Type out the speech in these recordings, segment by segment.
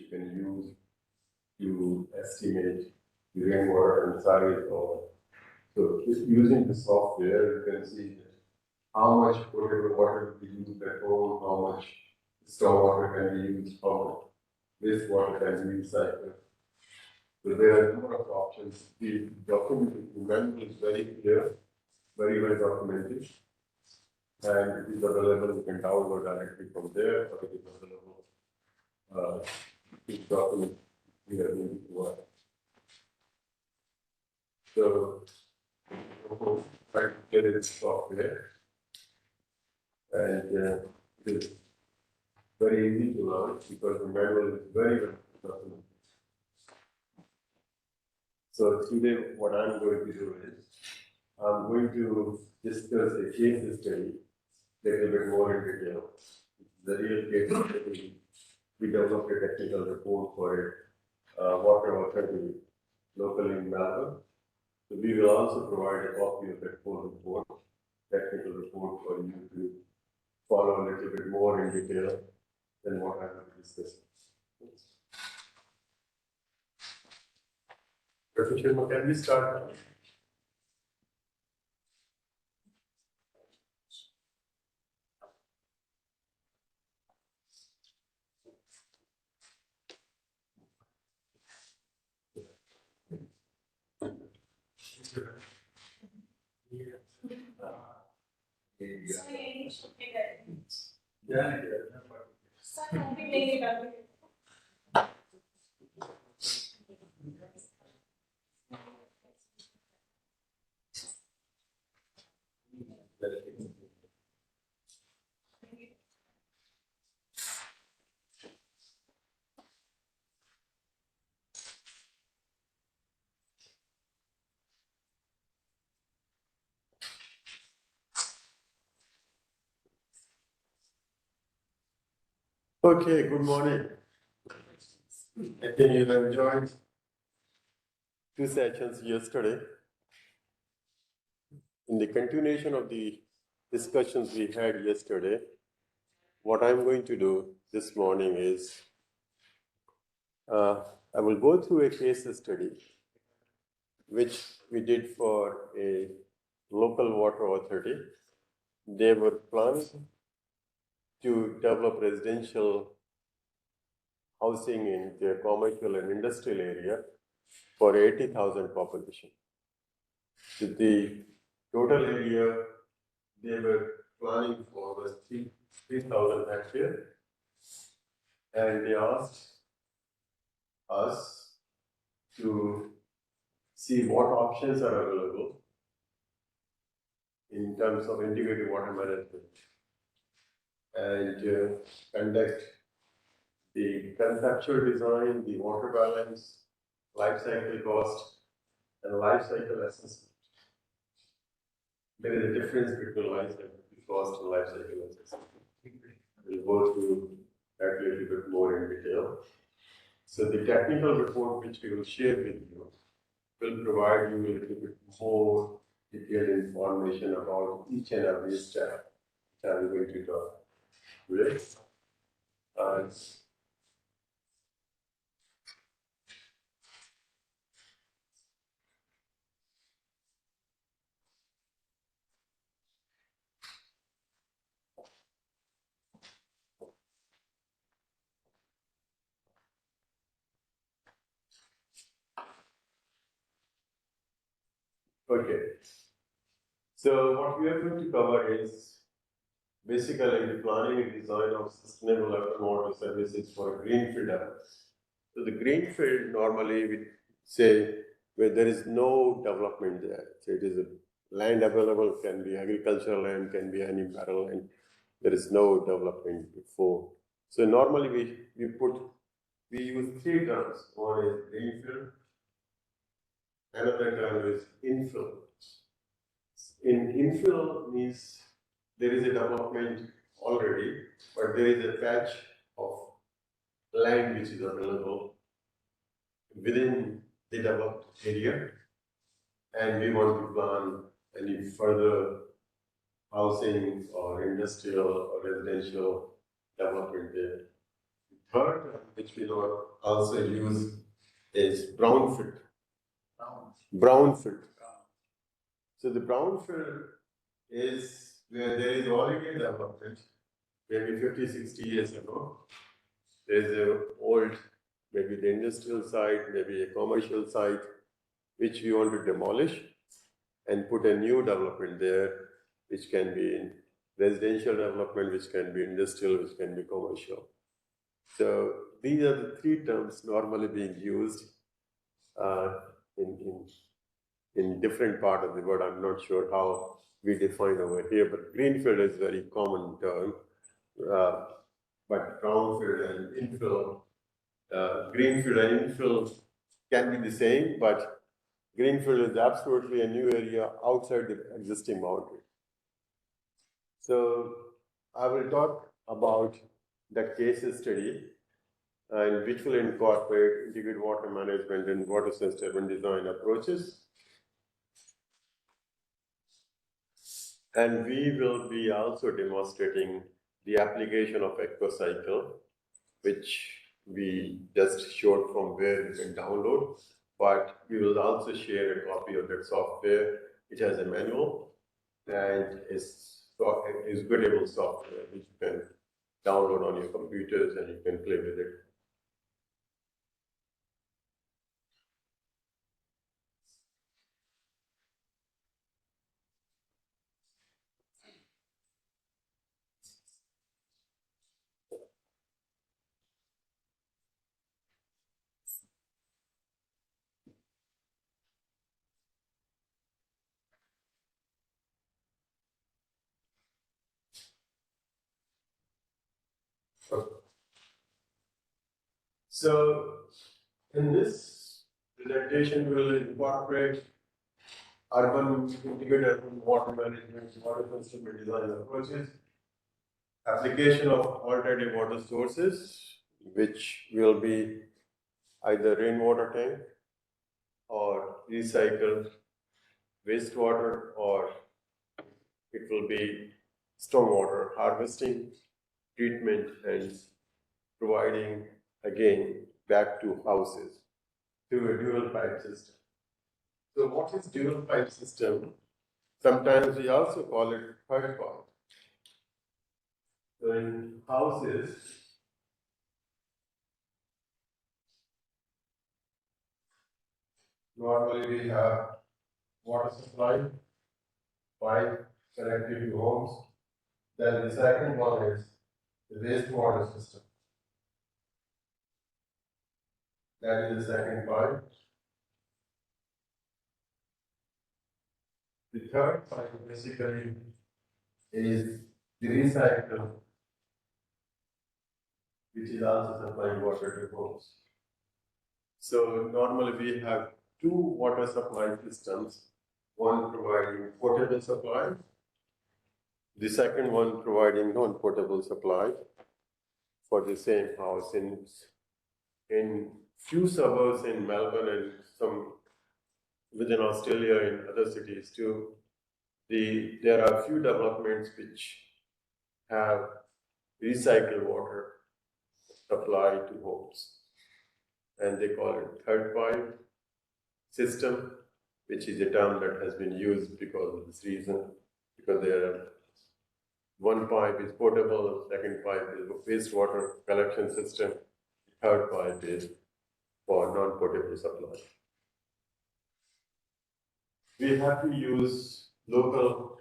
you can use to estimate the rainwater and size or so using the software, you can see how much potable water will be used at home, how much stormwater can be used, how much wastewater can be recycled. So there are a number of options. The document is very clear, very well documented, and it is available. You can download directly from there, or it is available. This document here in the work. So, try to get it software, and it's very easy to learn because the manual is very well documented. So today, what I'm going to do is, I'm going to discuss a case study a little bit more in detail. The real case study, we developed a technical report for it, water authority locally in Melbourne. So we will also provide a copy of that full report, technical report for you to follow a little bit more in detail than what I have discussed. Professor Sharma, can we start? Okay, good morning. I think you have enjoyed two sessions yesterday. In the continuation of the discussions we had yesterday, what I'm going to do this morning is I will go through a case study which we did for a local water authority. They were planning to develop residential housing in their commercial and industrial area for 80,000 population. So the total area they were planning for was 3,000 hectares, and they asked us to see what options are available in terms of integrated water management and conduct the conceptual design, the water balance, life cycle cost, and life cycle assessment. There is a difference between life cycle cost and life cycle assessment. We'll go through that a little bit more in detail. So the technical report which we will share with you will provide you a little bit more detailed information about each and every step that I'm going to talk with. Okay. So what we are going to cover is basically the planning and design of sustainable water services for greenfield development. So the greenfield normally we say where there is no development there. So it is a land available, can be agricultural land, can be any barrel land. There is no development before. So normally we use three terms. One is greenfield, another term is infill. In infill means there is a development already, but there is a patch of land which is available within the developed area, and we want to plan any further housing or industrial or residential development there. third term, which we will also use, is brownfield. Brownfield. So the brownfield is where there is already a development, maybe 50, 60 years ago. There is an old, maybe the industrial site, maybe a commercial site, which we want to demolish and put a new development there, which can be residential development, which can be industrial, which can be commercial. So these are the three terms normally being used uh, in different part of the world. I'm not sure how we define over here, but greenfield is very common term. But brownfield and infill, greenfield and infill can be the same, but greenfield is absolutely a new area outside the existing boundary. So I will talk about the case study and which will incorporate integrated water management and water sustainable design approaches. And we will be also demonstrating the application of EcoCycle, which we just showed from where you can download, but we will also share a copy of that software. It has a manual and is buildable software which you can download on your computers and you can play with it. So in this presentation, we will incorporate urban integrated water management, water consumption design approaches, application of alternative water sources, which will be either rainwater tank or recycled wastewater, or it will be stormwater harvesting, treatment, and providing again back to houses through a dual pipe system. So what is dual pipe system? Sometimes we also call it third pipe. So in houses, normally we have water supply, pipe connected to homes. Then the second one is the wastewater system. That is the second pipe. The third pipe basically is the recycle, which is also supplying water to homes. So normally we have two water supply systems, one providing potable supply, the second one providing non-potable supply for the same house. In few suburbs in Melbourne and some within Australia and other cities too, there are few developments which have recycled water supply to homes, and they call it third pipe system, which is a term that has been used because of this reason, because there are one pipe is potable, second pipe is wastewater collection system, third pipe is for non-potable supply. We have to use local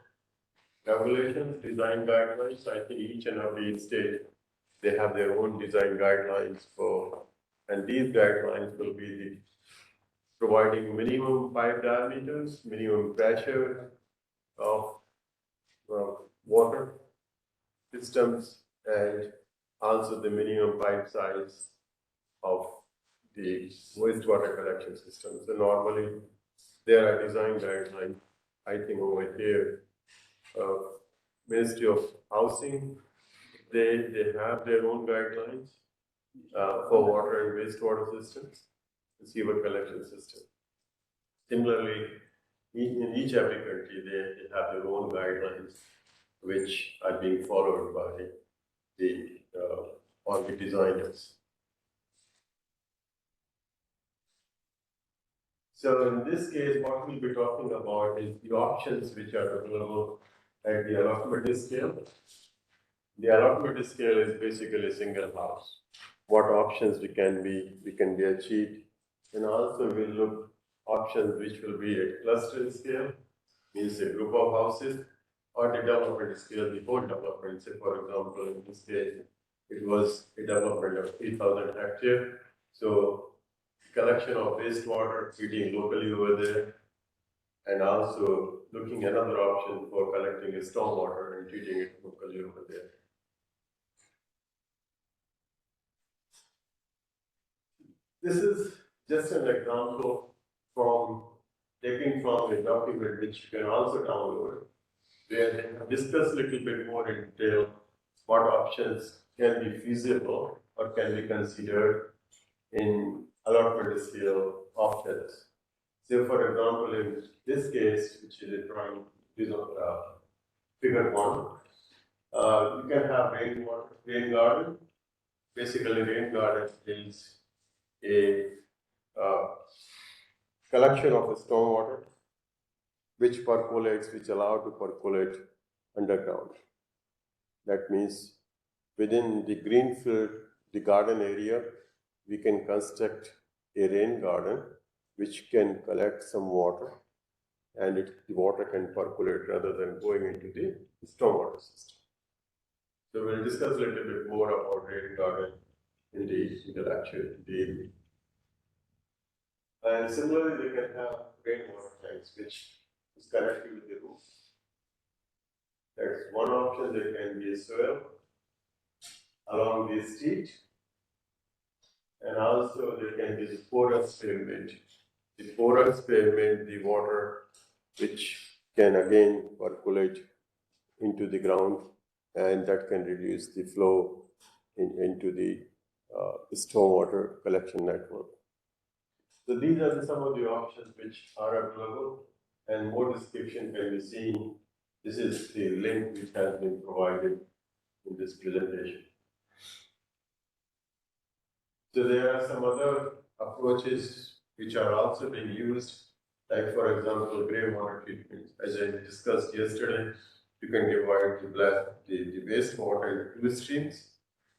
regulations, design guidelines. I think each and every state, they have their own design guidelines for, and these guidelines will be the providing minimum pipe diameters, minimum pressure of water systems, and also the minimum pipe size of the wastewater collection system. So normally there are design guidelines, I think over here, Ministry of Housing, they have their own guidelines for water and wastewater systems, the sewer collection system. Similarly, in each every country, they have their own guidelines, which are being followed by the or the designers. So in this case, what we'll be talking about is the options which are available at the allotment scale. The allotment scale is basically a single house. What options we can be achieved, and also we'll look options which will be at cluster scale, means a group of houses, or the development scale, the whole development. Say for example, in this case, it was a development of 3,000 hectares. So collection of wastewater treating locally over there, and also looking another option for collecting a stormwater and treating it locally over there. This is just an example taken from a document which you can also download, where they have discussed a little bit more in detail what options can be feasible or can be considered in allotment scale options. So, for example, in this case, which is a drawing, figure 1, you can have rain garden. Basically, rain garden is a collection of stormwater which allow to percolate underground. That means within the greenfield, the garden area, we can construct a rain garden which can collect some water, and the water can percolate rather than going into the stormwater system. So we'll discuss a little bit more about rain garden in the lecture. And similarly, they can have rainwater tanks which is connected with the roof. That's one option. There can be a swale along the street, and also there can be the porous pavement. The porous pavement, the water which can again percolate into the ground, and that can reduce the flow into the stormwater collection network. So these are some of the options which are available, and more description can be seen. This is the link which has been provided in this presentation. So there are some other approaches which are also being used, like for example, grey water treatment. As I discussed yesterday, you can divide the wastewater into two streams.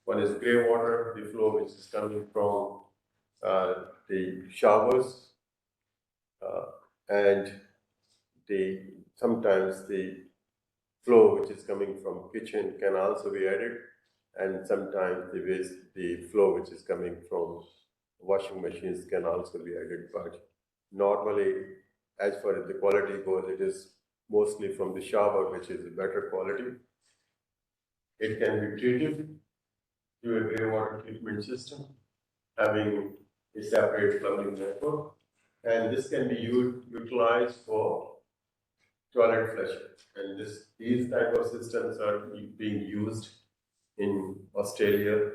One is grey water, the flow which is coming from the showers, and sometimes the flow which is coming from kitchen can also be added, and sometimes the flow which is coming from washing machines can also be added. But normally, as far as the quality goes, it is mostly from the shower, which is a better quality. It can be treated through a grey water treatment system, having a separate plumbing network, and this can be utilized for toilet flushing. And these type of systems are being used in Australia,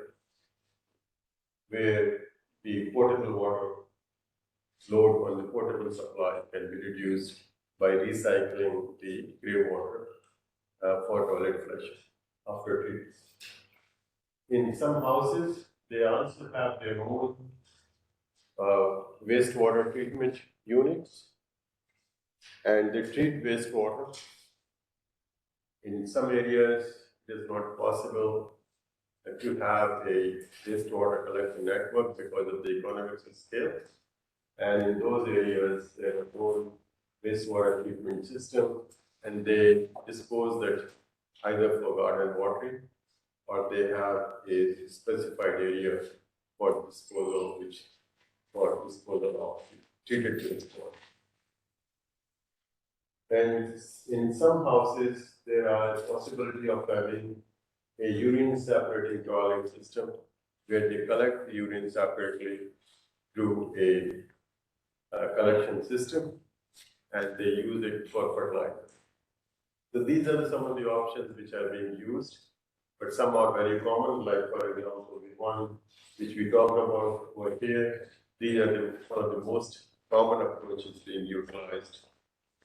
where the potable water load on the potable supply can be reduced by recycling the grey water for toilet flushing after treatment. In some houses, they also have their own wastewater treatment units, and they treat wastewater. In some areas, it is not possible to have a wastewater collection network because of the economics of scale. And in those areas, they have own wastewater treatment system, and they dispose that either for garden watering, or they have a specified area for disposal of treated wastewater. And in some houses, there are a possibility of having a urine separating toilet system, where they collect the urine separately through a collection system, and they use it for fertilizer. So these are some of the options which are being used, but some are very common, like for example, the one which we talked about over here. These are one of the most common approaches being utilized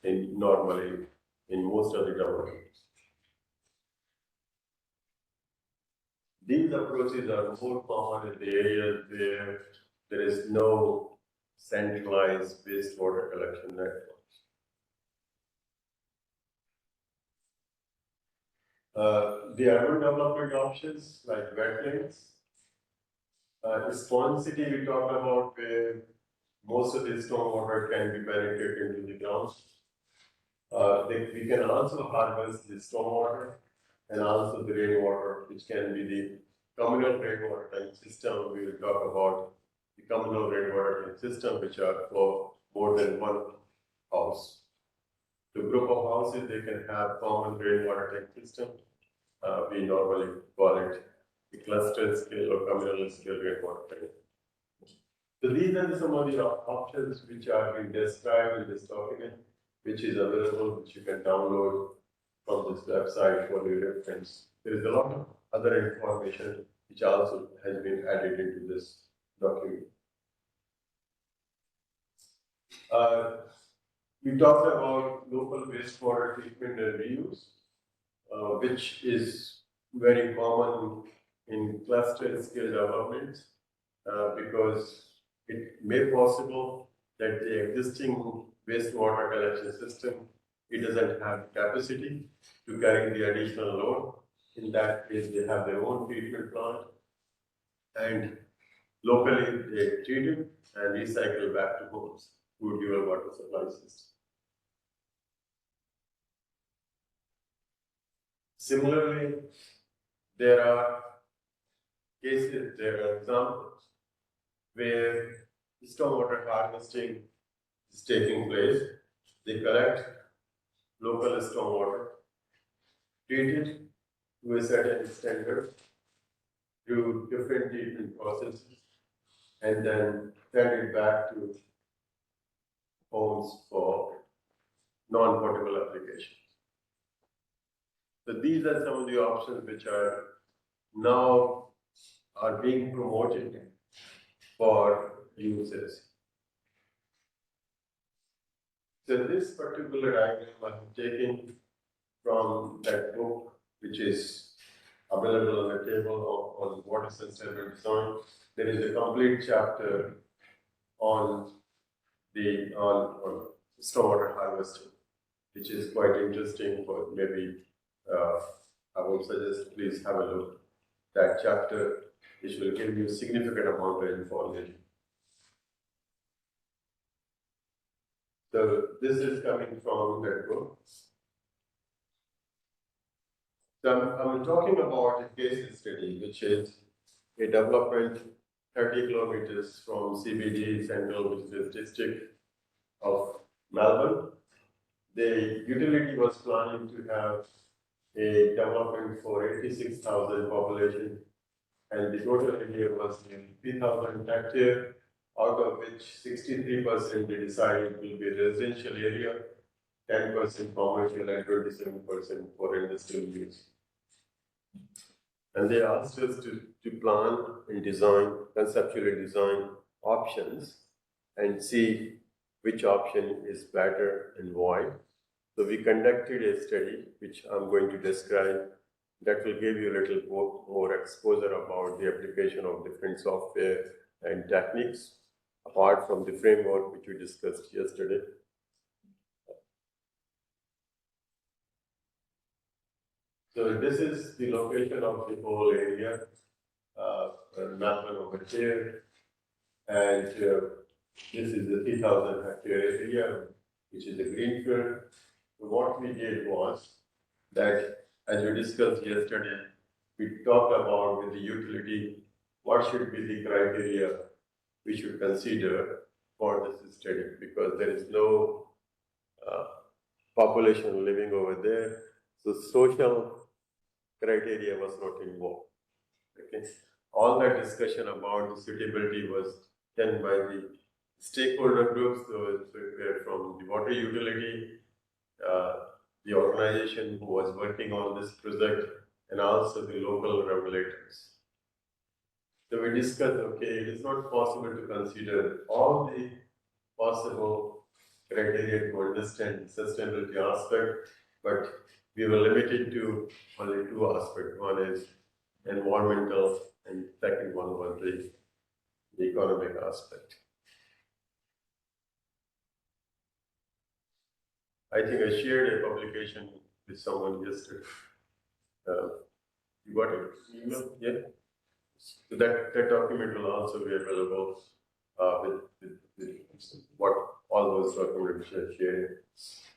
normally in most of the developments. These approaches are more common in the areas where there is no centralized wastewater collection network. The urban development options like wetlands, sponsity we talked about where most of the stormwater can be penetrated into the ground. We can also harvest the stormwater and also the rainwater, which can be the communal rainwater tank system. We will talk about the communal rainwater tank system, which are for more than one house. The group of houses, they can have common rainwater tank system. We normally call it the cluster scale or communal scale rainwater tank. So these are some of the options which are being described in this document, which is available, which you can download from this website for your reference. There is a lot of other information which also has been added into this document. We talked about local wastewater treatment and reuse, which is very common in cluster scale development because it may be possible that the existing wastewater collection system, it doesn't have capacity to carry the additional load. In that case, they have their own treatment plant and locally they treat it and recycle back to homes through dual water supply system. Similarly, there are cases, there are examples where stormwater harvesting is taking place. They collect local stormwater, treat it to a certain standard through different treatment processes, and then send it back to homes for non-potable applications. So these are some of the options which are now being promoted for users. So this particular diagram I have taken from that book, which is available on the table on water sustainable design. There is a complete chapter on stormwater harvesting, which is quite interesting. For maybe I would suggest please have a look at that chapter, which will give you a significant amount of information. So this is coming from that book. So I'm talking about a case study, which is a development 30 kilometers from CBD, Central Business District of Melbourne. The utility was planning to have a development for 86,000 population, and the total area was in 3,000 hectares, out of which 63% they decided will be residential area, 10% commercial, and 27% for industrial use. And they asked us to plan and design, conceptually design options and see which option is better and why. So we conducted a study, which I'm going to describe, that will give you a little more exposure about the application of different software and techniques, apart from the framework which we discussed yesterday. So this is the location of the whole area, Melbourne over here, and this is the 3,000 hectare area, which is the greenfield. So what we did was that, as we discussed yesterday, we talked about with the utility, what should be the criteria we should consider for this study, because there is no population living over there. So social criteria was not involved. Okay. All that discussion about the suitability was done by the stakeholder groups, so from the water utility, the organization who was working on this project, and also the local regulators. So we discussed, okay, it is not possible to consider all the possible criteria to understand the sustainability aspect, but we were limited to only two aspects. One is environmental, and second one was the economic aspect. I think I shared a publication with someone yesterday. You got it? Email? Yeah. So that document will also be available with what all those documents are sharing.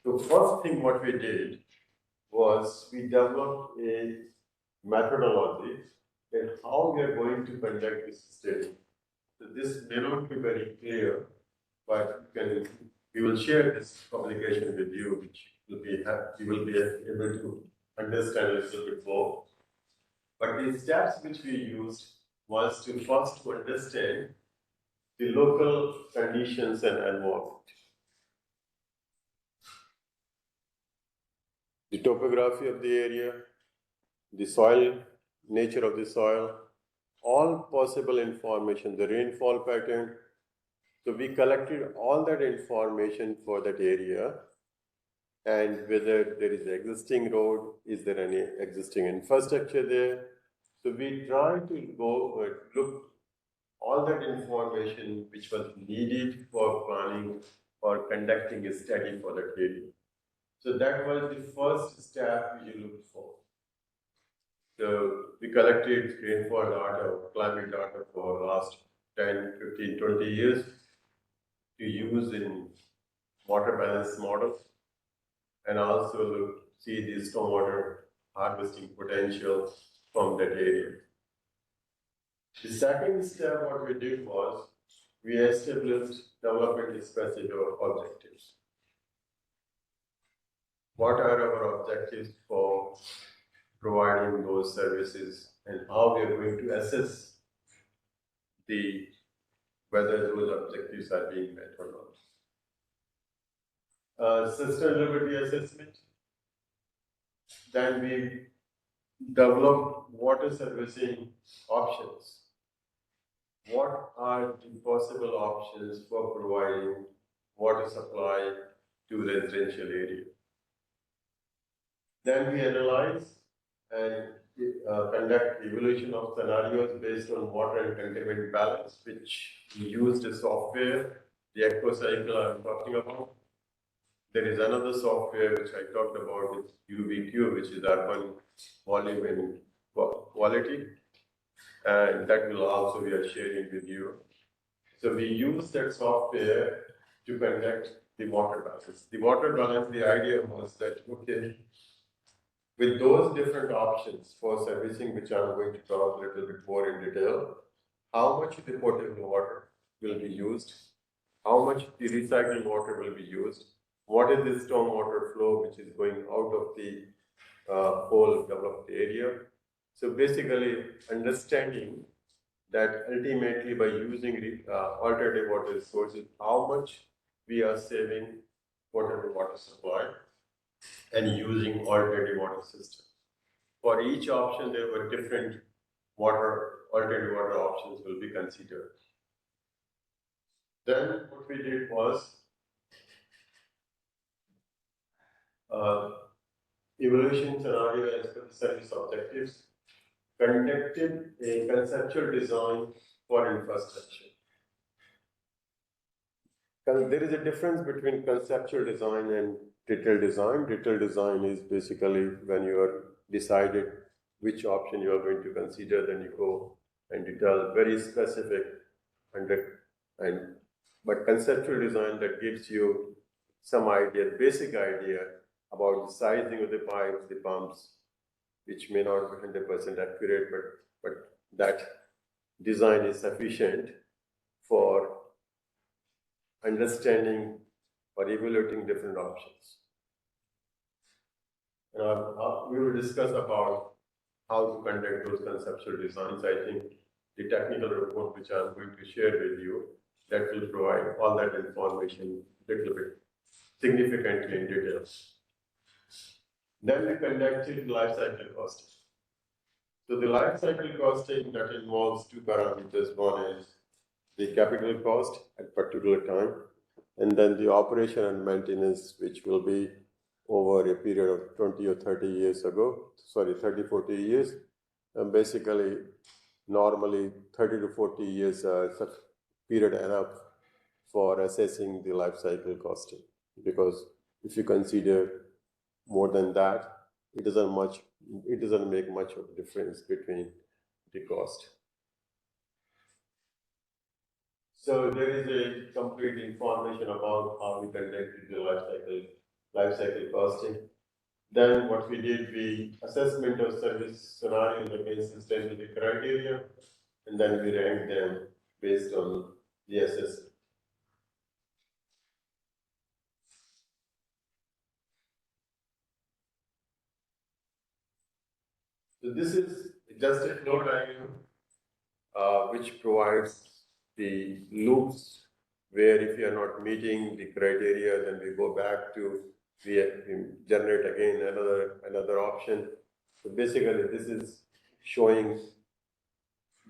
The first thing what we did was we developed a methodology and how we are going to conduct this study. So this may not be very clear, but we will share this publication with you, which will be you will be able to understand a little bit more. But the steps which we used was to first to understand the local conditions and environment. The topography of the area, the soil, nature of the soil, all possible information, the rainfall pattern. So we collected all that information for that area, and whether there is existing road, is there any existing infrastructure there. So we tried to go look all that information which was needed for planning or conducting a study for that area. So that was the first step we looked for. So we collected rainfall data, climate data for the last 10, 15, 20 years to use in water balance models, and also see the stormwater harvesting potential from that area. The second step what we did was we established development specific objectives. What are our objectives for providing those services, and how we are going to assess whether those objectives are being met or not. Sustainability assessment. Then we developed water servicing options. What are the possible options for providing water supply to residential area? Then we analyze and conduct evaluation of scenarios based on water and containment balance, which we used a software, the EcoCycle I'm talking about. There is another software which I talked about, it's UVQ, which is urban volume and quality, and that will also be sharing with you. So we use that software to conduct the water balance. The water balance, the idea was that, okay, with those different options for servicing, which I'm going to talk a little bit more in detail, how much of the potable water will be used, how much the recycled water will be used, what is the stormwater flow which is going out of the whole developed area. So basically understanding that ultimately by using alternative water sources, how much we are saving potable water supply and using alternative water system. For each option, there were different alternative water options will be considered. Then what we did was evaluation scenario as per the service objectives, conducted a conceptual design for infrastructure. There is a difference between conceptual design and detailed design. Detailed design is basically when you are decided which option you are going to consider, then you go and detail very specific but conceptual design that gives you some idea, basic idea about the sizing of the pipes, the pumps, which may not be 100% accurate, but that design is sufficient for understanding or evaluating different options. We will discuss about how to conduct those conceptual designs. I think the technical report which I'm going to share with you, that will provide all that information a little bit significantly in details. Then we conducted life cycle costing. So the life cycle costing that involves two parameters. One is the capital cost at particular time, and then the operation and maintenance, which will be over a period of 20 or 30 years 30, 40 years. basically, normally 30 to 40 years such period enough for assessing the life cycle costing. Because if you consider more than that, it doesn't make much of a difference between the cost. So there is a complete information about how we conducted the life cycle costing. Then what we did, we assessment of service scenarios against sustainability criteria, and then we ranked them based on the assessment. So this is just a flow diagram which provides the loops where if you are not meeting the criteria, then we go back to we generate again another option. So basically, this is showing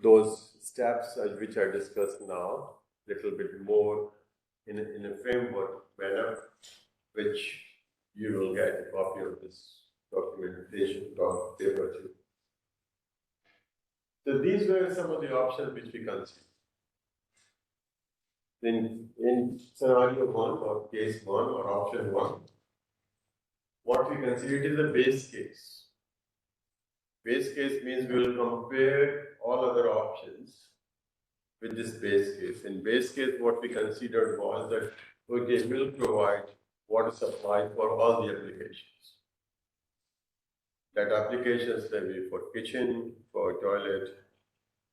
those steps which are discussed now, little bit more in a framework manner, which you will get a copy of this documentation of paper too. So these were some of the options which we considered. In scenario 1 or case 1 or option 1, what we consider is a base case. Base case means we will compare all other options with this base case. In base case, what we considered was that okay, will provide water supply for all the applications. That applications can be for kitchen, for toilet,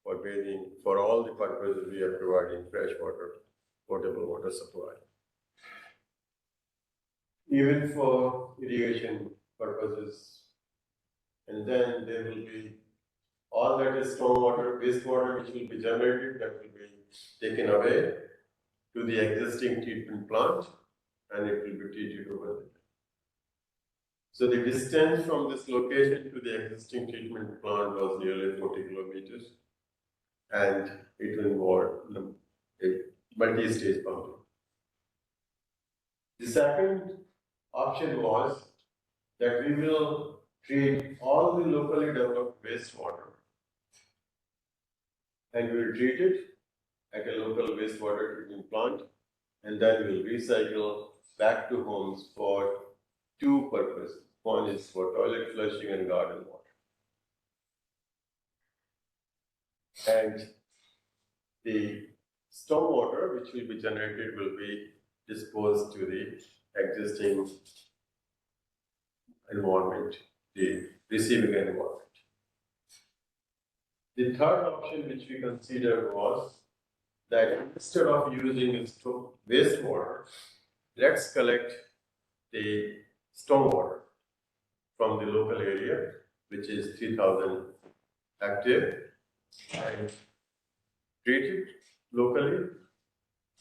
for bathing, for all the purposes we are providing fresh water, potable water supply. Even for irrigation purposes. And then there will be all that is stormwater, wastewater which will be generated, that will be taken away to the existing treatment plant and it will be treated over there. So the distance from this location to the existing treatment plant was nearly 40 kilometers and it will involve a multi-stage pumping. The second option was that we will treat all the locally developed wastewater and we will treat it at a local wastewater treatment plant and then we will recycle back to homes for two purposes. One is for toilet flushing and garden water. And the stormwater which will be generated will be disposed to the existing environment, the receiving environment. The third option which we considered was that instead of using wastewater, let's collect the stormwater from the local area, which is 3,000 hectares, and treat it locally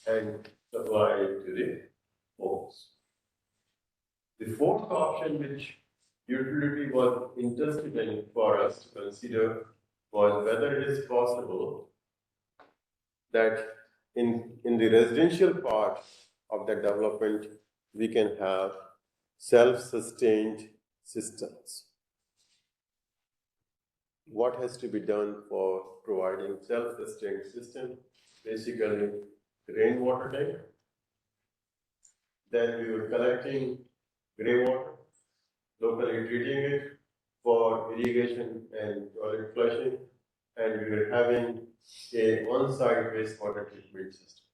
and supply it to the homes. The fourth option which utility was interested in for us to consider was whether it is possible that in the residential part of the development, we can have self-sustained systems. What has to be done for providing self-sustained system? Basically, rainwater tank. Then we were collecting grey water, locally treating it for irrigation and toilet flushing, and we were having a on-site wastewater treatment system.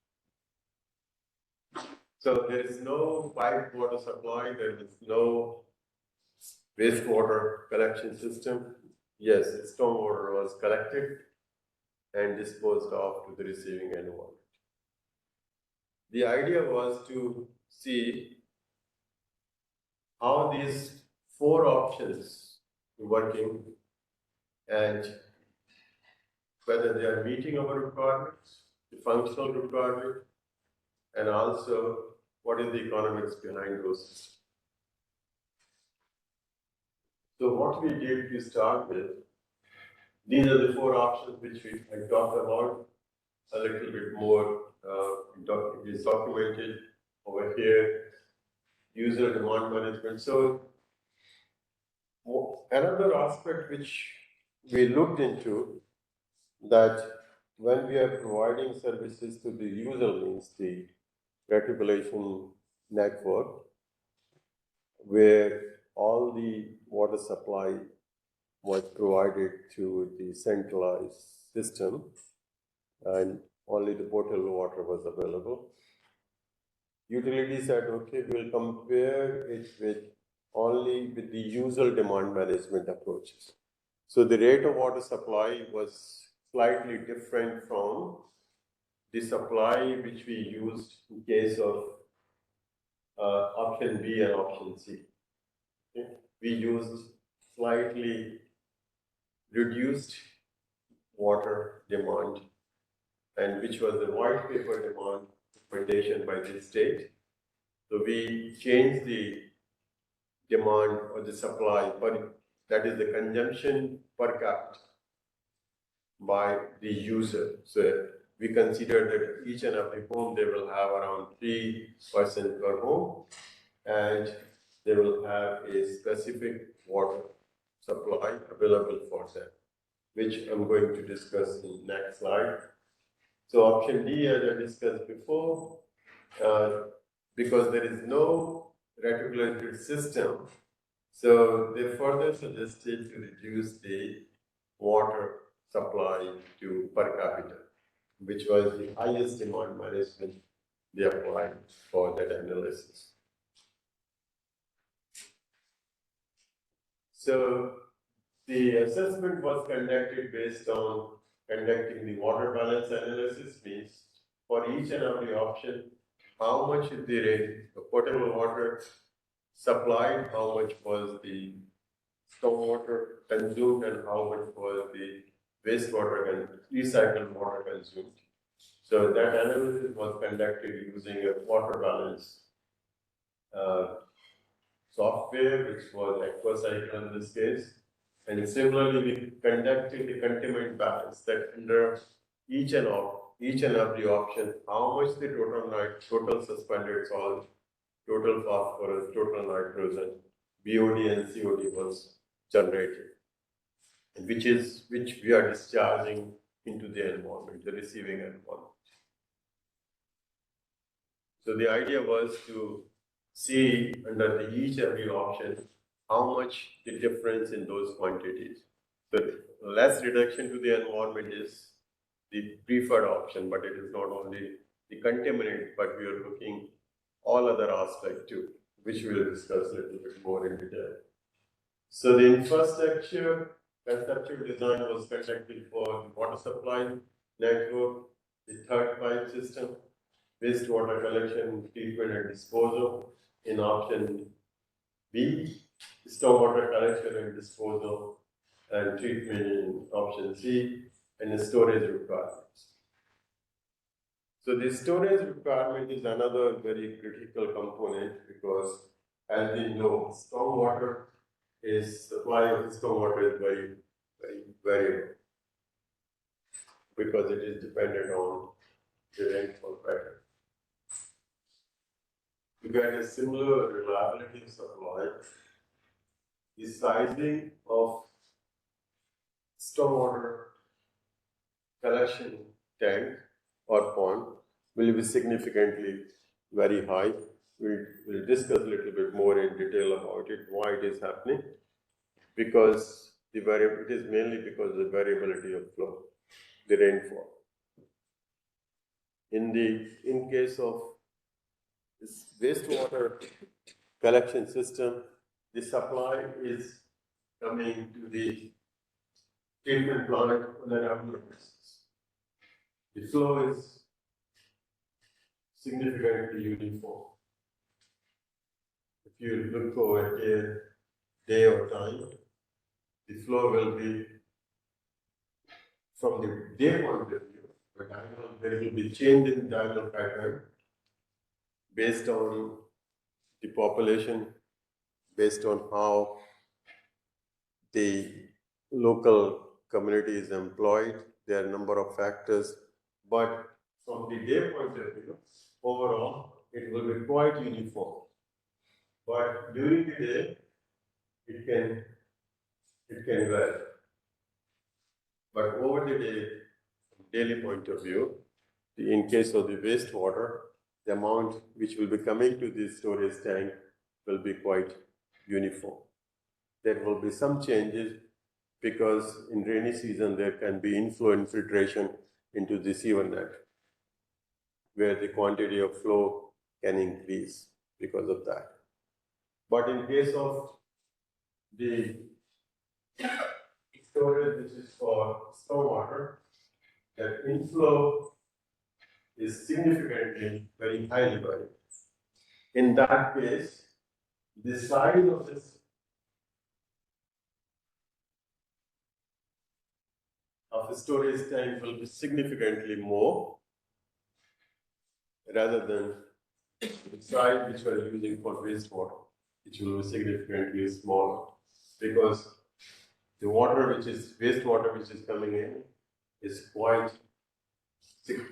So there is no piped water supply, there is no wastewater collection system. Yes, stormwater was collected and disposed of to the receiving environment. The idea was to see how these four options are working and whether they are meeting our requirements, the functional requirement, and also what is the economics behind those systems. So what we did to start with, these are the four options which I talked about a little bit more. Is documented over here. User demand management. So another aspect which we looked into that when we are providing services to the user, means the reticulation network, where all the water supply was provided to the centralized system and only the potable water was available. Utility said, okay, we'll compare it with only with the usual demand management approaches. So the rate of water supply was slightly different from the supply which we used in case of option B and option C. Okay? We used slightly reduced water demand, and which was the white paper demand recommendation by the state. So we changed the demand or the supply, but that is the consumption per capita by the user. So we consider that each and every home, they will have around 3% per home, and they will have a specific water supply available for them, which I'm going to discuss in next slide. So option D, as I discussed before, because there is no reticulated system, so they further suggested to reduce the water supply to per capita, which was the highest demand management they applied for that analysis. So the assessment was conducted based on conducting the water balance analysis, means for each and every option, how much is the rate of potable water supplied, how much was the stormwater consumed, and how much was the wastewater and recycled water consumed. So that analysis was conducted using a water balance software, which was Aquacycle in this case. And similarly, we conducted the containment balance that under each and every option, how much the total suspended salt, total phosphorus, total nitrogen, BOD and COD was generated, which we are discharging into the environment, the receiving environment. So the idea was to see under each every option how much the difference in those quantities. So less reduction to the environment is the preferred option, but it is not only the contaminant, but we are looking all other aspects too, which we will discuss a little bit more in detail. So the infrastructure conceptual design was conducted for the water supply network, the third pipe system, wastewater collection, treatment and disposal in option B, stormwater collection and disposal and treatment in option C, and the storage requirements. So the storage requirement is another very critical component, because as we know, stormwater supply of stormwater is very, very variable, because it is dependent on the rainfall pattern. To get a similar reliability of supply, the sizing of stormwater collection tank or pond will be significantly very high. We'll discuss a little bit more in detail about it, why it is happening, because it is mainly because of the variability of flow, the rainfall. In case of this wastewater collection system, the supply is coming to the treatment plant on an annual basis. The flow is significantly uniform. If you look over a day or time, the flow will be from the day point of view, but there will be change in diurnal pattern based on the population, based on how the local community is employed. There are a number of factors, but from the day point of view, overall, it will be quite uniform. But during the day, it can vary. But over the day, daily point of view, in case of the wastewater, the amount which will be coming to the storage tank will be quite uniform. There will be some changes because in rainy season there can be inflow infiltration into the sewer net, where the quantity of flow can increase because of that. But in case of the storage which is for stormwater, that inflow is significantly very highly varied. In that case, the size of this of a storage tank will be significantly more rather than the size which we are using for wastewater, which will be significantly smaller because the water which is wastewater which is coming in is quite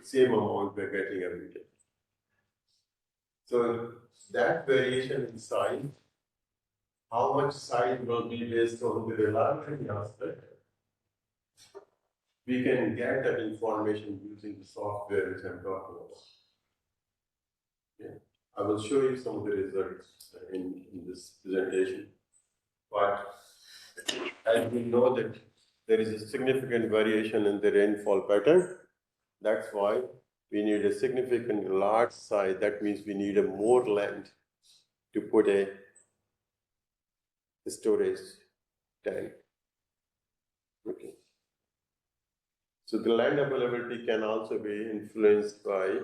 same amount we're getting every day. So that variation in size, how much size will be based on the reliability aspect, we can get that information using the software which I'm talking about. Yeah. I will show you some of the results in this presentation. But as we know that there is a significant variation in the rainfall pattern, that's why we need a significant large size. That means we need a more land to put a storage tank. Okay. So the land availability can also be influenced by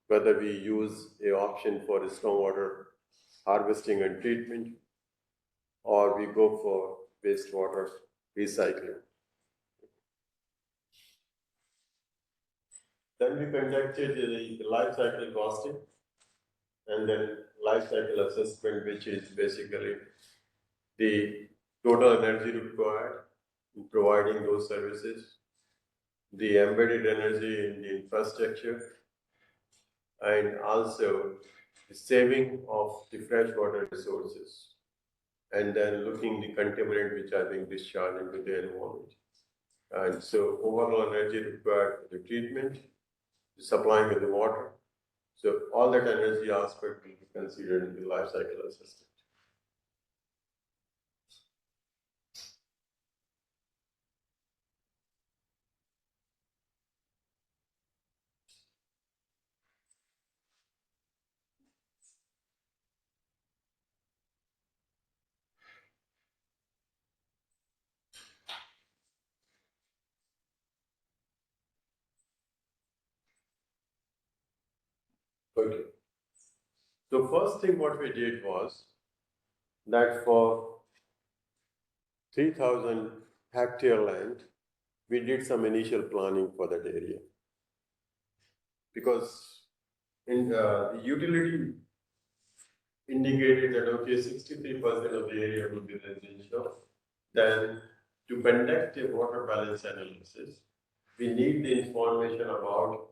whether we use an option for stormwater harvesting and treatment, or we go for wastewater recycling. Then we conducted the life cycle costing and then life cycle assessment, which is basically the total energy required in providing those services, the embedded energy in the infrastructure, and also the saving of the freshwater resources, and then looking the contaminant which are being discharged into the environment. And so overall energy required for the treatment, the supplying of the water. So all that energy aspect will be considered in the life cycle assessment. Okay. So first thing what we did was that for 3,000 hectare land, we did some initial planning for that area. Because in the utility indicated that, okay, 63% of the area will be residential. Then to conduct a water balance analysis, we need the information about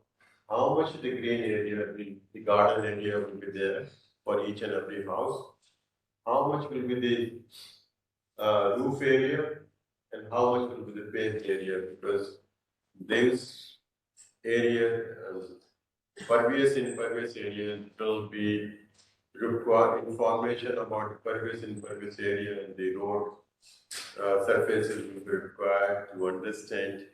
how much the green area, the garden area will be there for each and every house, how much will be the roof area, and how much will be the paved area, because this area, impervious area will be require information about impervious area and the road surfaces will be required to understand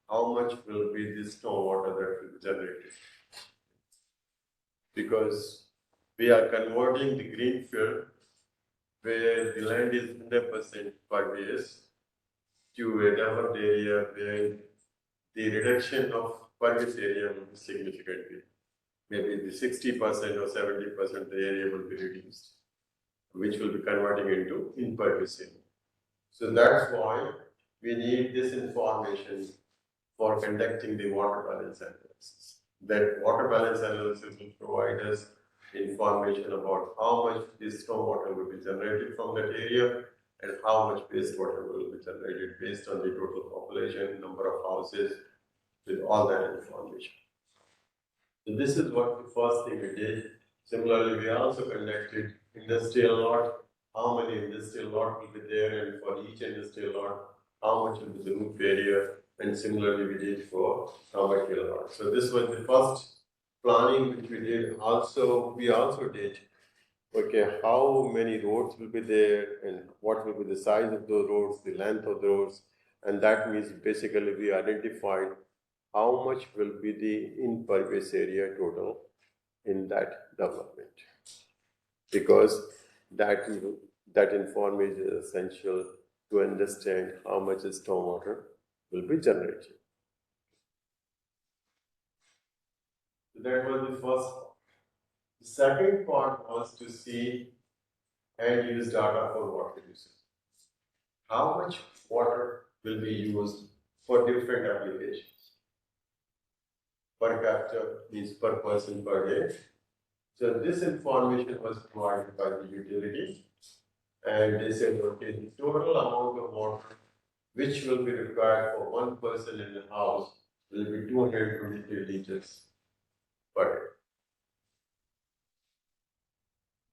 how much will be the stormwater that will be generated. Because we are converting the green field where the land is 100% pervious to a developed area where the reduction of pervious area will be significantly. Maybe the 60% or 70% the area will be reduced, which will be converting into impervious area. So that's why we need this information for conducting the water balance analysis. That water balance analysis will provide us information about how much this stormwater will be generated from that area and how much wastewater will be generated based on the total population, number of houses, with all that information. So this is what the first thing we did. Similarly, we also conducted industrial lot, how many industrial lot will be there, and for each industrial lot, how much will be the roof area, and similarly we did for Rama Kilowatt. So this was the first planning which we did. Also, we also did, okay, how many roads will be there and what will be the size of those roads, the length of the roads, and that means basically we identified how much will be the impervious area total in that development, because that that information is essential to understand how much stormwater will be generated. So that was the first part. The second part was to see and use data for water usage. How much water will be used for different applications? Per capita means per person per day. So this information was provided by the utility, and they said, okay, the total amount of water which will be required for one person in the house will be 223 liters per day.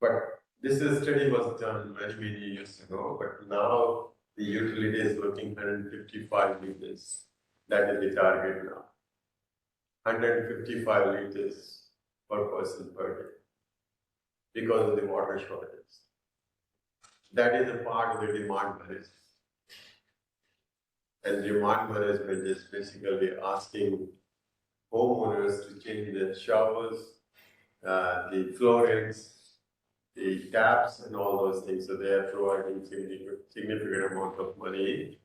But this study was done many years ago, but now the utility is looking 155 liters. That is the target now. 155 liters per person per day because of the water shortage. That is a part of the demand management. And demand management is basically asking homeowners to change their showers, the floorings, the taps, and all those things. So they are providing significant amount of money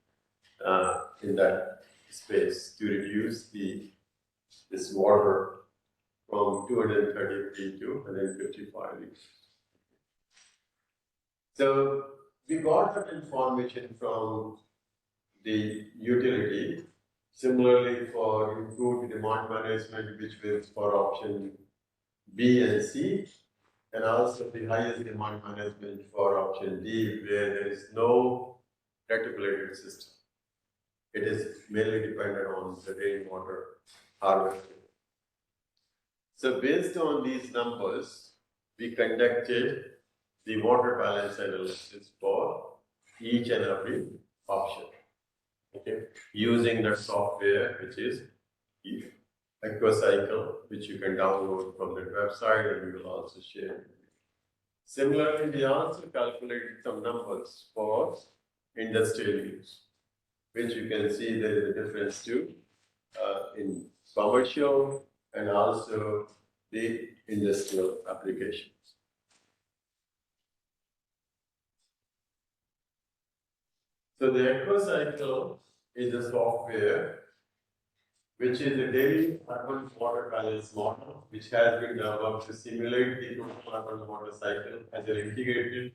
in that space to reduce this water from 233 to 155 liters. So we got that information from the utility. Similarly, for improved demand management, which was for option B and C, and also the highest demand management for option D, where there is no reticulated system. It is mainly dependent on the rainwater harvesting. So based on these numbers, we conducted the water balance analysis for each and every option. Okay, using the software which is EcoCycle, which you can download from the website, and we will also share. Similarly, we also calculated some numbers for industrial use, which you can see there is a difference too in commercial and also the industrial applications. So the EcoCycle is a software which is a daily urban water balance model, which has been developed to simulate the total urban water cycle as an integrated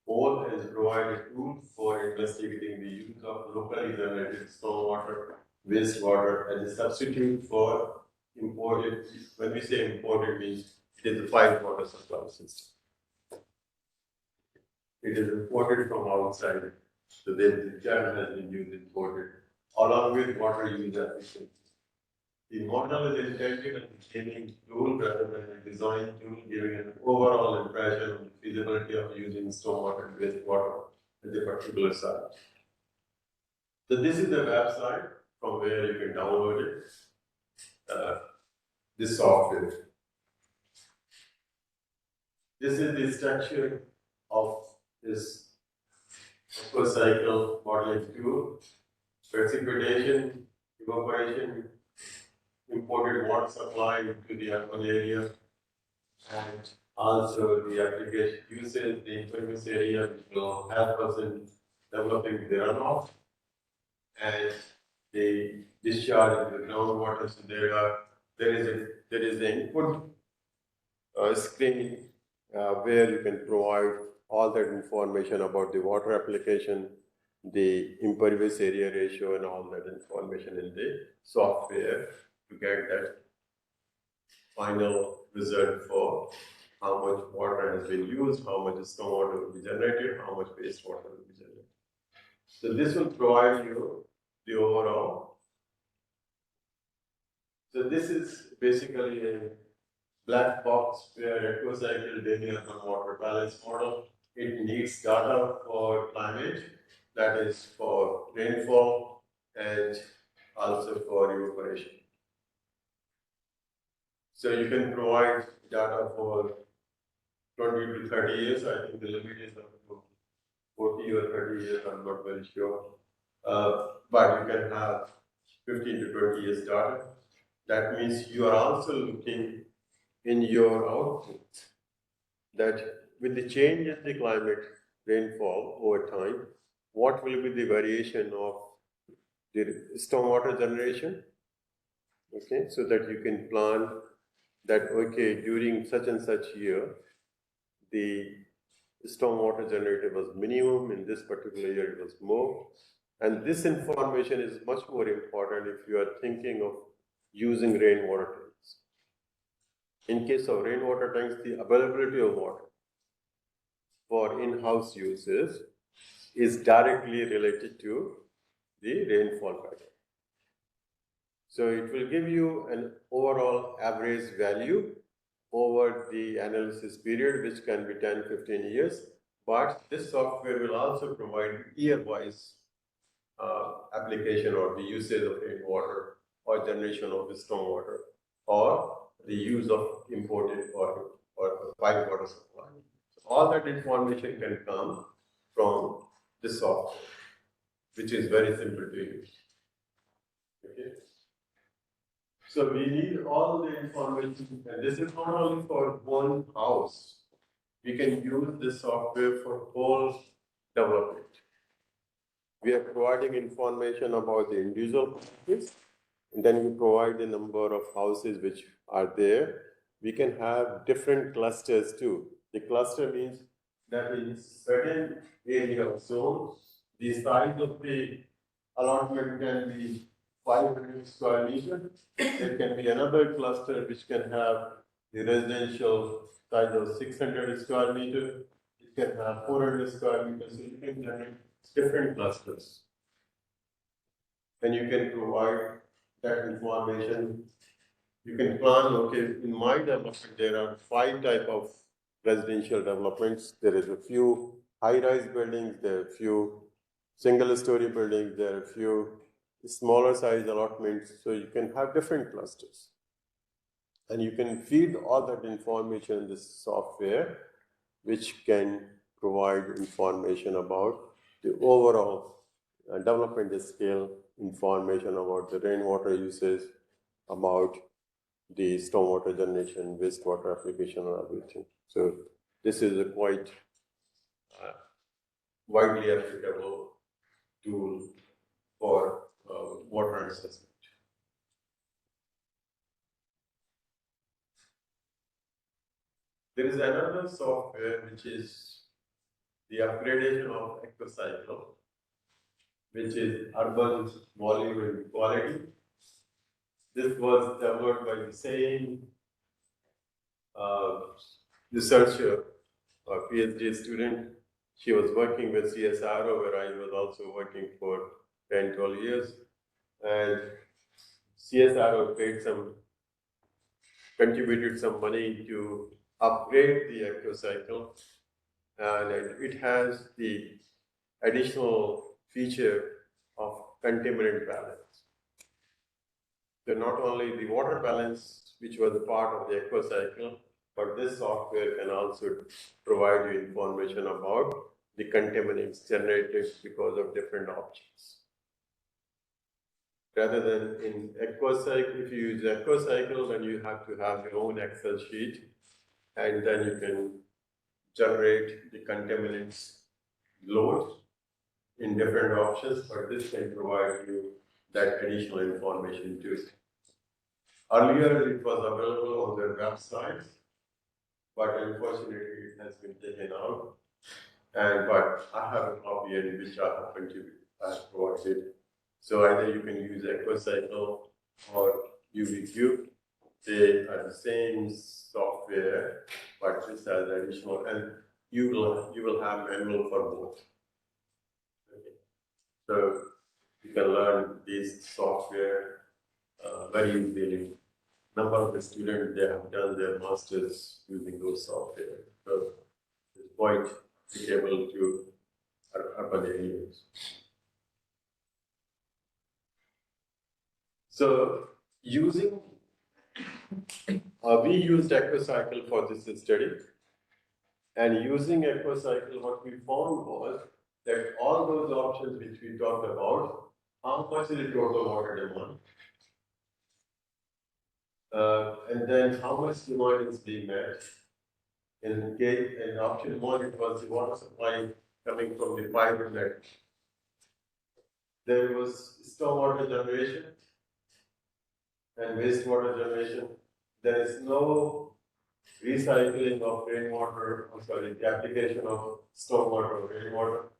whole, and provide a tool for investigating the use of locally generated stormwater, wastewater as a substitute for imported. When we say imported, means it is a pipe water supply system. It is imported from outside. So the term has been used imported, along with water use efficiency. The model is intended as a training tool rather than a design tool, giving an overall impression of the feasibility of using stormwater and wastewater at a particular site. So this is the website from where you can download it, this software. This is the structure of this EcoCycle modeling tool: precipitation, evaporation, imported water supply into the urban area, and also the application usage, the impervious area, which will help us in developing the runoff, and the discharge into the groundwater. So there is an input screen where you can provide all that information about the water application, the impervious area ratio, and all that information in the software to get that final result for how much water has been used, how much stormwater will be generated, how much wastewater will be generated. So this will provide you the overall. So this is basically a black box where EcoCycle daily urban water balance model. It needs data for climate, that is for rainfall, and also for evaporation. So you can provide data for 20 to 30 years. I think the limit is up to 40 or 30 years, I'm not very sure. But you can have 15 to 20 years data. That means you are also looking in your output that with the change in the climate rainfall over time, what will be the variation of the stormwater generation? Okay, so that you can plan that, okay, during such and such year, the stormwater generated was minimum, in this particular year it was more. And this information is much more important if you are thinking of using rainwater tanks. In case of rainwater tanks, the availability of water for in-house uses is directly related to the rainfall pattern. So it will give you an overall average value over the analysis period, which can be 10, 15 years. But this software will also provide year-wise application or the usage of rainwater or generation of stormwater or the use of imported or pipe water supply. So all that information can come from this software, which is very simple to use. Okay. So we need all the information, and this is not only for one house. We can use this software for whole development. We are providing information about the individual properties, and then we provide the number of houses which are there. We can have different clusters too. The cluster means that in certain area of zone, the size of the allotment can be 500 square meter. There can be another cluster which can have the residential size of 600 square meter. It can have 400 square meters. So you can generate different clusters. And you can provide that information. You can plan, okay, in my development, there are 5 types of residential developments. There is a few high-rise buildings, there are a few single-story buildings, there are a few smaller size allotments. So you can have different clusters. And you can feed all that information in this software, which can provide information about the overall development scale, information about the rainwater uses, about the stormwater generation, wastewater application, or everything. So this is a quite widely applicable tool for water assessment. There is another software which is the upgradation of EcoCycle, which is urban volume and quality. This was developed by the same researcher, a PhD student. She was working with CSIRO, where I was also working for 10, 12 years. And CSIRO contributed some money to upgrade the EcoCycle. And it has the additional feature of contaminant balance. So not only the water balance, which was a part of the EcoCycle, but this software can also provide you information about the contaminants generated because of different objects. Rather than in EcoCycle, if you use EcoCycle, then you have to have your own Excel sheet, and then you can generate the contaminants load in different options, but this can provide you that additional information too. Earlier, it was available on their website, but unfortunately, it has been taken out. But I have a copy in which I have provided. So either you can use EcoCycle or UVCube. They are the same software, but this has additional, and you will have manual for both. Okay. So you can learn this software very easily. Number of the students, they have done their masters using those software. So it's quite applicable to urban areas. So using, we used EcoCycle for this study. And using EcoCycle, what we found was that all those options which we talked about, how much is the total water demand? And then how much demand is being met? In option one, it was the water supply coming from the fiber net. There was stormwater generation and wastewater generation. There is no recycling of rainwater, the application of stormwater or rainwater.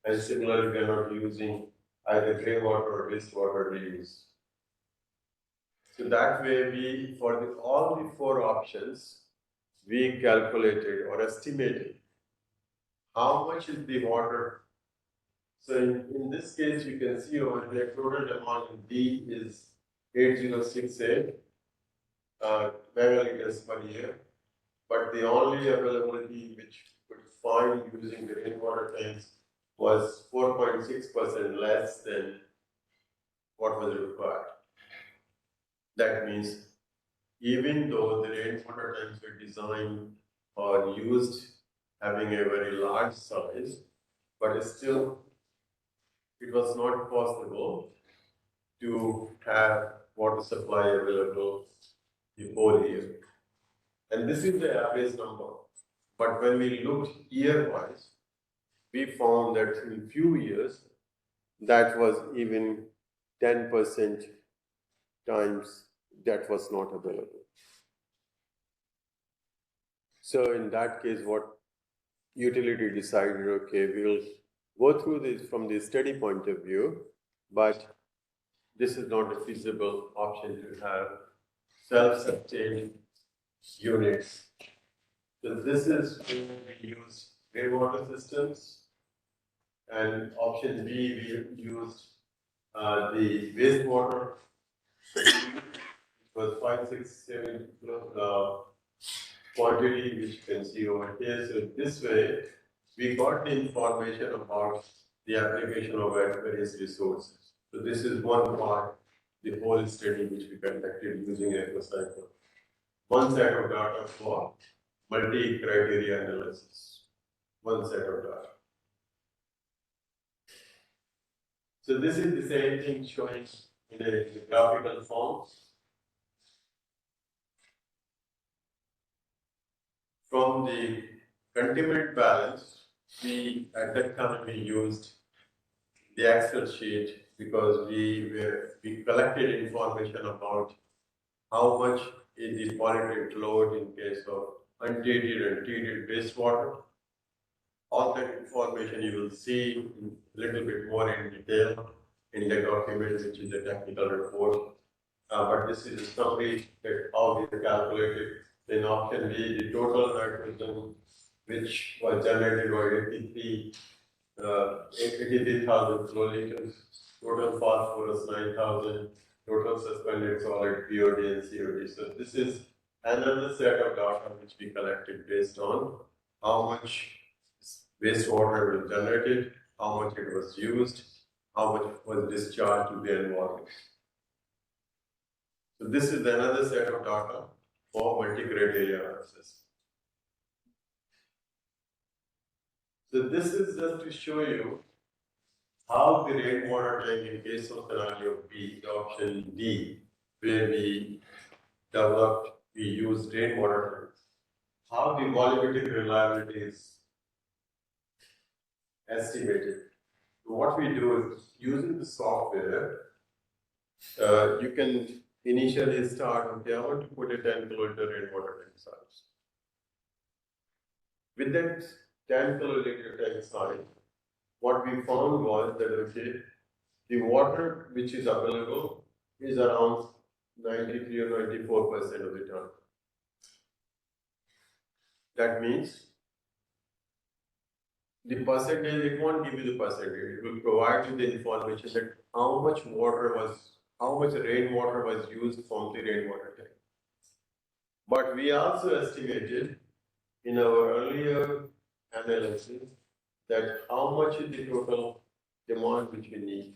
And similarly, we are not using either greywater or wastewater reuse. So that way, we, for all the four options, we calculated or estimated how much is the water. So in this case, you can see over there, total demand in D is 8068 megaliters per year. But the only availability which we could find using the rainwater tanks was 4.6% less than what was required. That means even though the rainwater tanks were designed or used having a very large size, but still it was not possible to have water supply available the whole year. And this is the average number. But when we looked year-wise, we found that in few years, that was even 10% times that was not available. So in that case, what utility decided, okay, we'll go through this from the study point of view, but this is not a feasible option to have self-sustained units. So this is where we use greywater systems. And option B, we used the wastewater. It was 567 quantity, which you can see over here. So this way, we got the information about the application of various resources. So this is one part, the whole study which we conducted using EcoCycle. One set of data for multi-criteria analysis. One set of data. So this is the same thing showing in a graphical form. From the contaminant balance, at that time we used the Excel sheet because we collected information about how much is the pollutant load in case of untreated and treated wastewater. All that information you will see a little bit more in detail in the document, which is the technical report. But this is a summary that how we calculated. In option B, the total nitrogen which was generated by 83,000 kiloliters, total phosphorus 9,000, total suspended solid BOD and COD. So this is another set of data which we collected based on how much wastewater was generated, how much it was used, how much was discharged to the environment. So this is another set of data for multi-criteria analysis. So this is just to show you how the rainwater tank in case of scenario B, the option D, where we used rainwater tanks, how the volumetric reliability is estimated. So what we do is using the software, you can initially start, okay, I want to put a 10 kiloliter rainwater tank size. With that 10 kiloliter tank size, what we found was that, okay, the water which is available is around 93 or 94% of the time. That means the percentage, it won't give you the percentage, it will provide you the information that how much rainwater was used from the rainwater tank. But we also estimated in our earlier analysis that how much is the total demand which we need.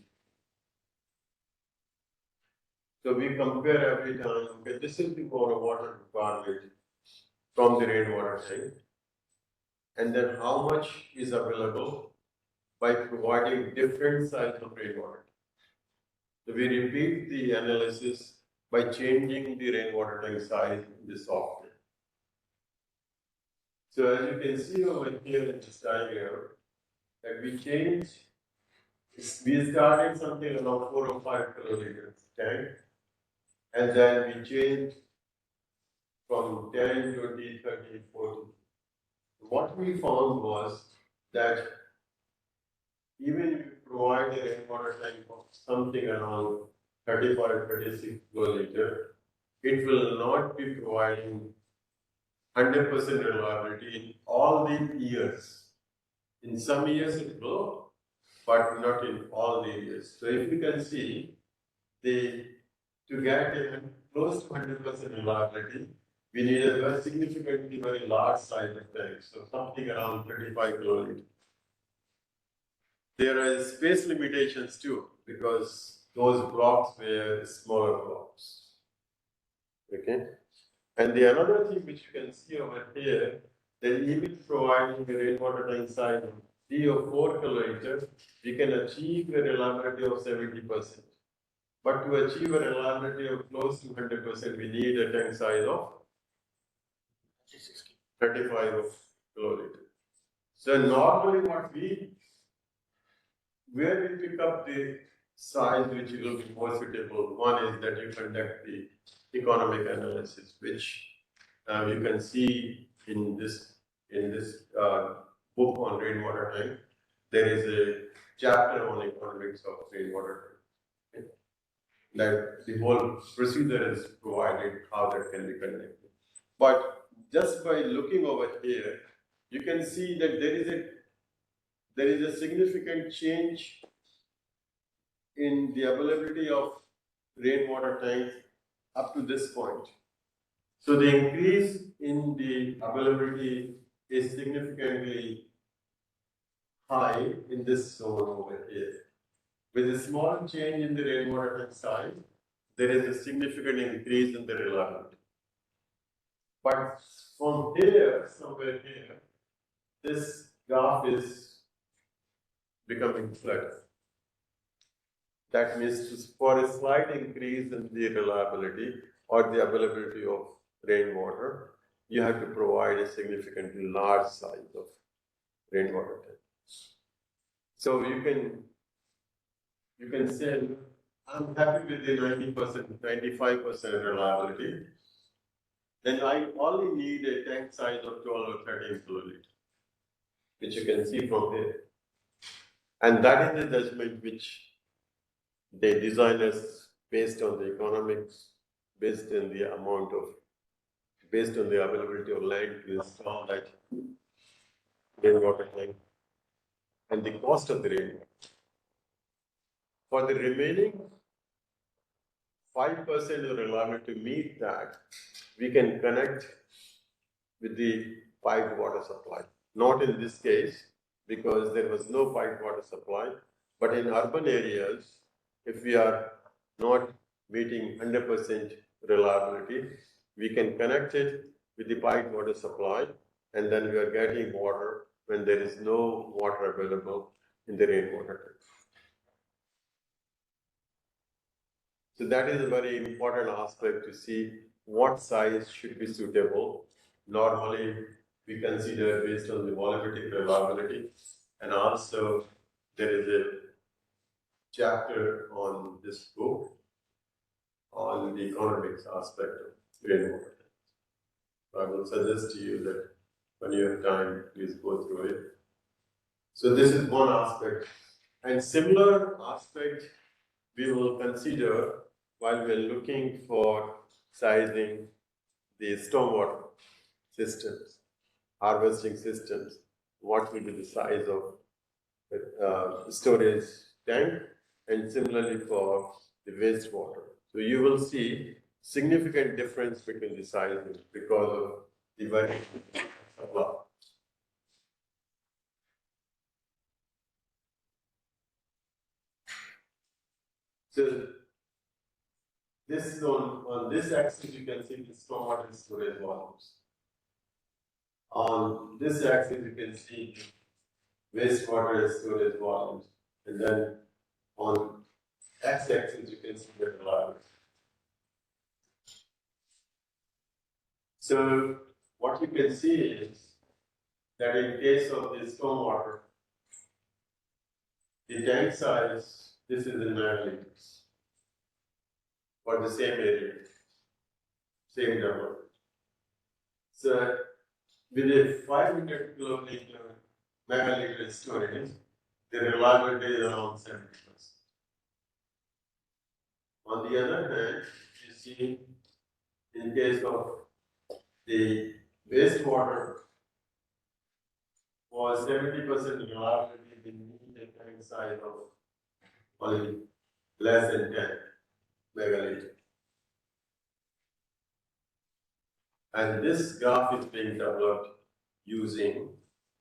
So we compare every time, okay, this is the water requirement from the rainwater tank, and then how much is available by providing different size of rainwater. So we repeat the analysis by changing the rainwater tank size in the software. So as you can see over here in this diagram, that we started something around 4 or 5 kiloliters tank, and then we changed from 10, 20, 30, 40. What we found was that even if you provide a rainwater tank of something around 35, 36 kiloliter, it will not be providing 100% reliability in all the years. In some years it will, but not in all the years. So if you can see, to get a close to 100% reliability, we need a very significantly very large size of tank, so something around 35 kiloliter. There are space limitations too, because those blocks were smaller blocks. Okay, and the another thing which you can see over here, that even providing a rainwater tank size of 3 or 4 kiloliters, we can achieve a reliability of 70%. But to achieve a reliability of close to 100%, we need a tank size of 35 kiloliters. So normally where we pick up the size which will be more suitable, one is that you conduct the economic analysis, which you can see in this book on rainwater tank. There is a chapter on economics of rainwater tank. That the whole procedure is provided how that can be conducted. But just by looking over here, you can see that there is a significant change in the availability of rainwater tanks up to this point. So the increase in the availability is significantly high in this zone over here. With a small change in the rainwater tank size, there is a significant increase in the reliability. But from here, somewhere here, this graph is becoming flat. That means for a slight increase in the reliability or the availability of rainwater, you have to provide a significantly large size of rainwater tank. So you can say, I'm happy with the 90%, 95% reliability. Then I only need a tank size of 12 or 13 kiloliters, which you can see from here. And that is the judgment which the designers, based on the economics, based on the availability of land to install that rainwater tank, and the cost of the rainwater. For the remaining 5% of reliability to meet that, we can connect with the piped water supply. Not in this case, because there was no piped water supply, but in urban areas, if we are not meeting 100% reliability, we can connect it with the piped water supply, and then we are getting water when there is no water available in the rainwater tank. So that is a very important aspect to see what size should be suitable. Normally, we consider based on the volumetric reliability, and also there is a chapter on this book on the economics aspect of rainwater. I will suggest to you that when you have time, please go through it. So this is one aspect. And similar aspect we will consider while we are looking for sizing the stormwater systems, harvesting systems. What will be the size of storage tank, and similarly for the wastewater. So you will see significant difference between the sizes because of the variation of supply. So this is on this axis you can see the stormwater storage volumes. On this axis you can see wastewater storage volumes, and then on x-axis you can see the reliability. So what you can see is that in case of the stormwater, the tank size, this is in megaliters for the same area, same number. So with a 500 megaliter storage, the reliability is around 70%. On the other hand, you see in case of the wastewater was 70% reliability, we need a tank size of only less than 10 megaliter. And this graph is being developed using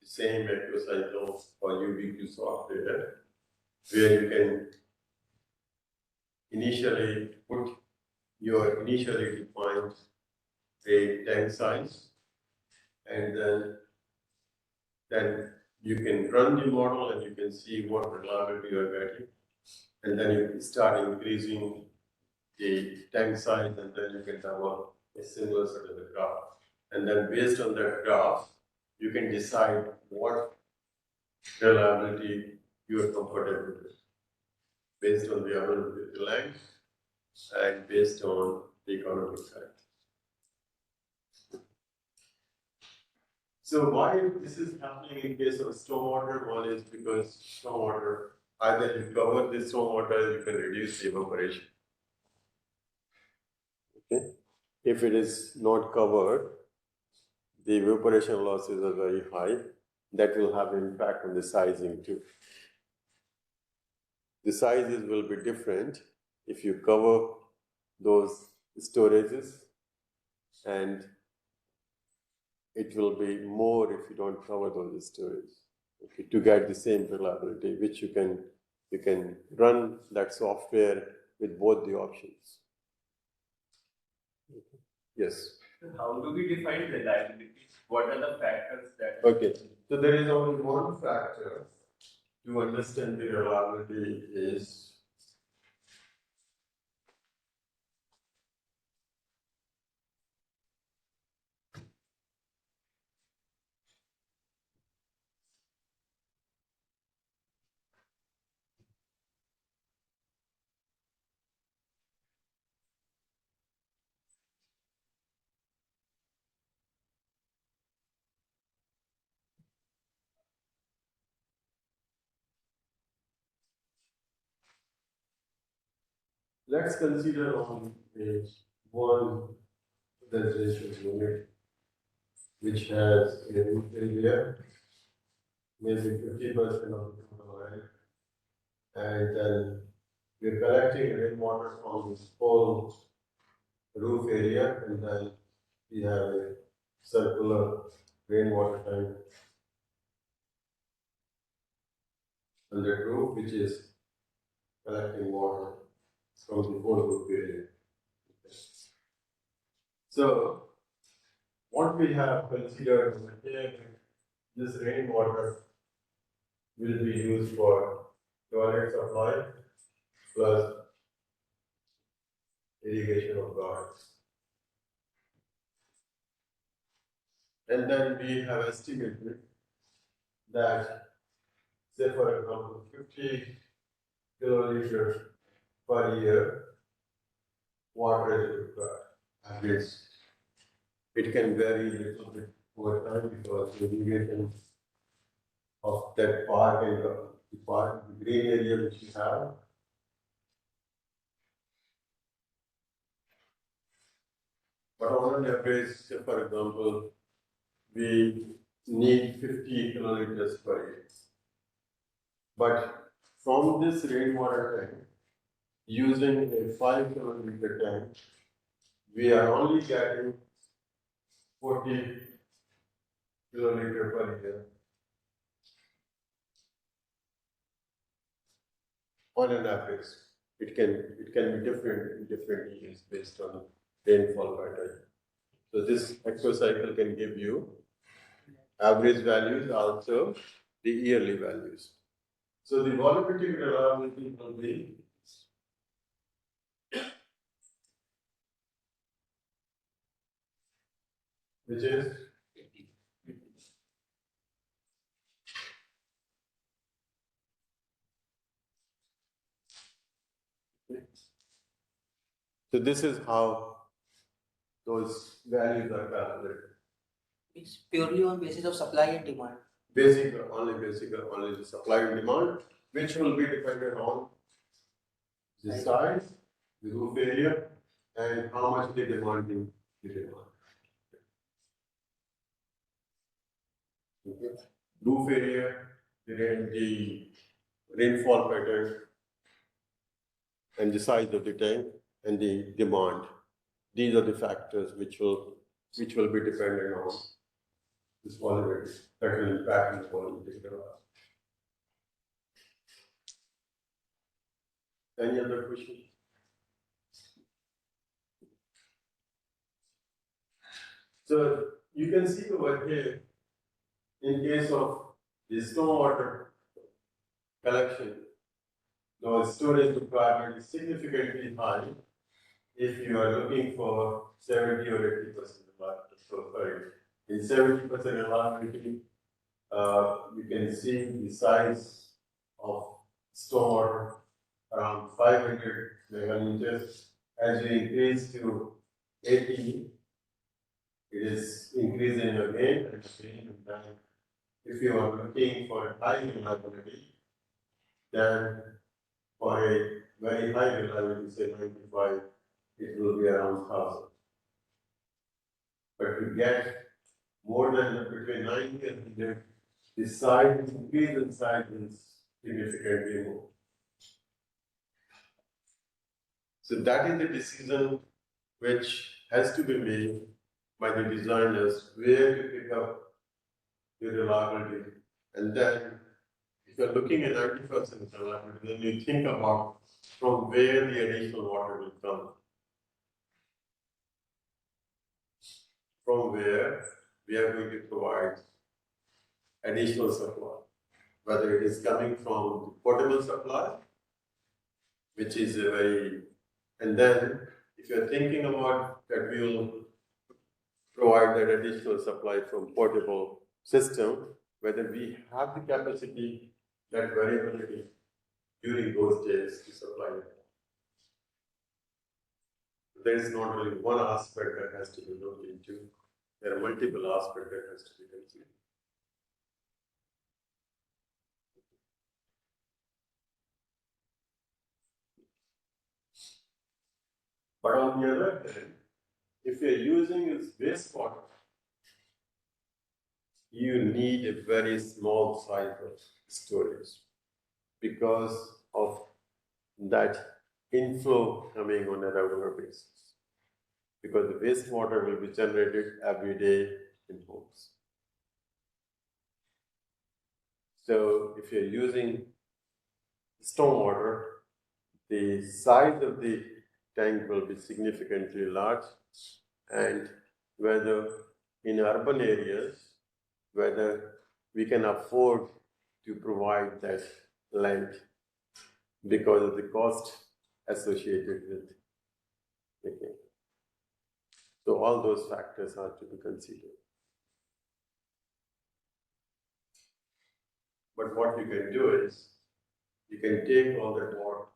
the same AccuCycle or UBQ software, where you can initially put your initially defined a tank size, and then you can run the model and you can see what reliability you are getting, and then you start increasing the tank size, and then you can develop a similar sort of a graph. And then based on that graph, you can decide what reliability you are comfortable with, based on the availability length and based on the economic side. So why this is happening in case of stormwater? One is because stormwater, either you cover the stormwater, you can reduce the evaporation. Okay. If it is not covered, the evaporation losses are very high. That will have impact on the sizing too. The sizes will be different if you cover those storages, and it will be more if you don't cover those storages. Okay, to get the same reliability, which you can run that software with both the options. Okay. Yes. How do we define reliability? What are the factors that? Okay, so there is only one factor to understand the reliability is let's consider on a one residential unit which has a roof area, maybe 50% of the total land, and then we're collecting rainwater from this whole roof area, and then we have a circular rainwater tank on the roof, which is collecting water from the whole roof area. So, what we have considered here, this rainwater will be used for toilet supply plus irrigation of gardens. And then we have estimated that, say for example, 50 kiloliters per year water is required. Average. It can vary a little bit over time because the irrigation of that park and the green area which you have. But on an average, say for example, we need 50 kiloliters per year. But from this rainwater tank, using a 5 kiloliter tank, we are only getting 40 kiloliter per year on an average. it can be different in different years based on rainfall pattern. So this hectocycle can give you average values, also the yearly values. So the volumetric reliability will be which is so this is how those values are calculated. It's purely on basis of supply and demand. Basic, only the supply and demand, which will be dependent on the size, the roof area, and how much they demanding the demand. Okay. Roof area, the rainfall pattern, and the size of the tank, and the demand. These are the factors which will be dependent on this volume that will impact the volume. Any other questions? So you can see over here, in case of the stormwater collection, the storage requirement is significantly high if you are looking for 70 or 80% reliability. So sorry, in 70% reliability, you can see the size of stormwater around 500 megameters. As you increase to 80, it is increasing again and again and then. If you are looking for high reliability, then for a very high reliability, say 95, it will be around 1,000. But to get more than between 90 and 100, the size increase in size is significantly more. So that is the decision which has to be made by the designers where to pick up the reliability. And then if you're looking at 90% reliability, then you think about from where the additional water will come. From where we are going to provide additional supply, whether it is coming from potable supply, which is a very, and then if you're thinking about that we will provide that additional supply from portable system, whether we have the capacity, that variability during those days to supply it. There is not only one aspect that has to be looked into, there are multiple aspects that has to be considered. But on the other hand, if you're using this wastewater, you need a very small size of storage because of that inflow coming on a regular basis. Because the wastewater will be generated every day in homes. So if you're using stormwater, the size of the tank will be significantly large, and whether in urban areas, whether we can afford to provide that length because of the cost associated with making. So all those factors are to be considered. But what you can do is, you can take all that water,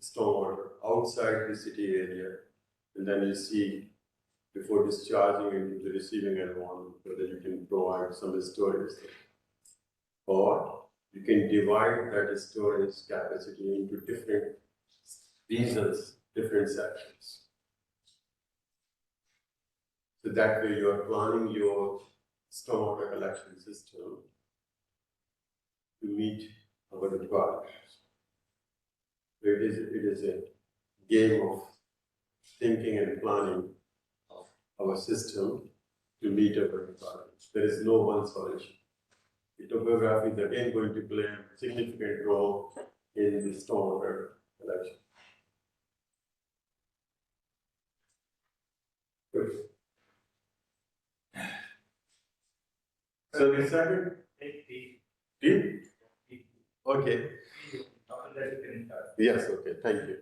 stormwater outside the city area, and then you see before discharging into the receiving environment whether you can provide some storage there. Or you can divide that storage capacity into different regions, different sections. So that way you are planning your stormwater collection system to meet our requirements. It is a game of thinking and planning of our system to meet our requirements. There is no one solution. The topography is again going to play a significant role in the stormwater collection. So the second, D? Okay, yes, okay, thank you.